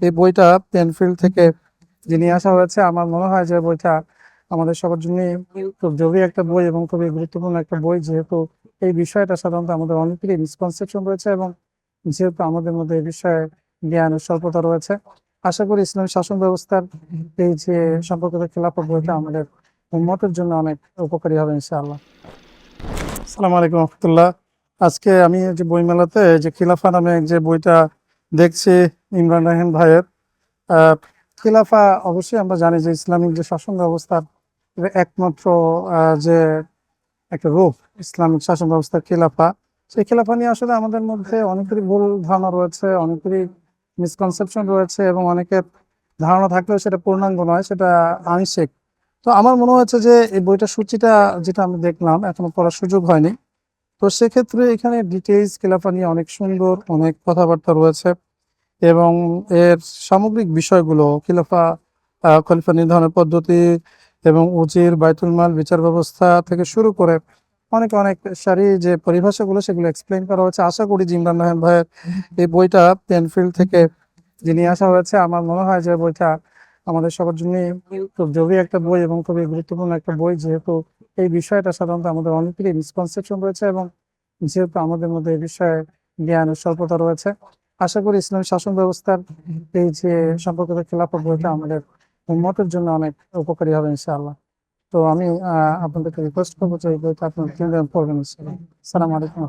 এই বইটা পেনফিল্ড থেকে যে নিয়ে আসা হয়েছে, আমার মনে হয় যে বইটা আমাদের সবার জন্য খুব জরুরি একটা বই এবং খুবই গুরুত্বপূর্ণ একটা বই, যেহেতু এই বিষয়টা সাধারণত আমাদের অনেকেরই মিসকনসেপশন রয়েছে এবং যেহেতু আমাদের মধ্যে এই বিষয়ে জ্ঞানের স্বল্পতা রয়েছে। আশা করি ইসলামী শাসন ব্যবস্থার এই যে সম্পর্কিত খেলাফত বইটা আমাদের উম্মতের জন্য অনেক উপকারী হবে ইনশাআল্লাহ। আসসালামু আলাইকুম রহমতুল্লাহ। আজকে আমি যে বইমেলাতে যে খিলাফা নামে যে বইটা দেখছি ইমরান রাহিম ভাইয়ের। আহ, খিলাফা অবশ্যই আমরা জানি যে ইসলামিক যে শাসন ব্যবস্থার একমাত্র যে একটা রূপ ইসলামিক শাসন ব্যবস্থার খিলাফা। সেই খিলাফা নিয়ে আসলে আমাদের মধ্যে অনেকেরই ভুল ধারণা রয়েছে, অনেকেরই মিসকনসেপশন রয়েছে এবং অনেকের ধারণা থাকলেও সেটা পূর্ণাঙ্গ নয়, সেটা আংশিক। তো আমার মনে হচ্ছে যে এই বইটার সূচিটা যেটা আমি দেখলাম এখনো পড়ার সুযোগ হয়নি। তো সেক্ষেত্রে এখানে ডিটেইলস খিলাফা নিয়ে অনেক সুন্দর অনেক কথাবার্তা রয়েছে এবং এর সামগ্রিক বিষয়গুলো খিলাফা, খলিফা নির্ধারণের পদ্ধতি এবং উজির, বাইতুল মাল, বিচার ব্যবস্থা থেকে শুরু করে অনেক অনেক সারি যে পরিভাষাগুলো সেগুলো এক্সপ্লেইন করা হয়েছে। আশা করি যে ইমরান রাহান ভাইয়ের এই বইটা পেনফিল্ড থেকে যে নিয়ে আসা হয়েছে, আমার মনে হয় যে বইটা আমাদের সবার জন্য খুব জরুরি একটা বই এবং খুবই গুরুত্বপূর্ণ একটা বই, যেহেতু এই বিষয়টা সাধারণত আমাদের অনেকেরই মিসকনসেপশন রয়েছে এবং যেহেতু আমাদের মধ্যে এই বিষয়ে জ্ঞানের স্বল্পতা রয়েছে। আশা করি ইসলামী শাসন ব্যবস্থার এই যে সম্পর্কিত খেলাফত বইটা আমাদের উম্মতের জন্য অনেক উপকারী হবে ইনশাআল্লাহ। তো আমি আপনাদেরকে রিকোয়েস্ট করবো যে এই বইটা আপনারা কিনবেন, পড়বেন ইনশাআল্লাহ। আসসালামু আলাইকুম।